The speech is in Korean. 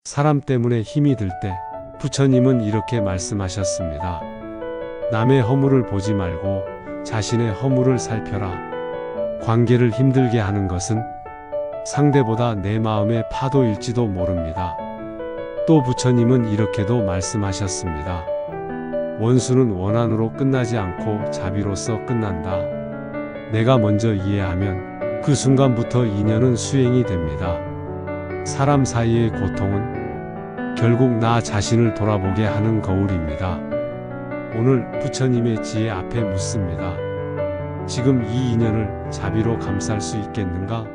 사람 때문에 힘이 들 때 부처님은 이렇게 말씀하셨습니다. 남의 허물을 보지 말고 자신의 허물을 살펴라. 관계를 힘들게 하는 것은 상대보다 내 마음의 파도일지도 모릅니다. 또 부처님은 이렇게도 말씀하셨습니다. 원수는 원한으로 끝나지 않고 자비로서 끝난다. 내가 먼저 이해하면 그 순간부터 인연은 수행이 됩니다. 사람 사이의 고통은 결국 나 자신을 돌아보게 하는 거울입니다. 오늘 부처님의 지혜 앞에 묻습니다. 지금 이 인연을 자비로 감쌀 수 있겠는가?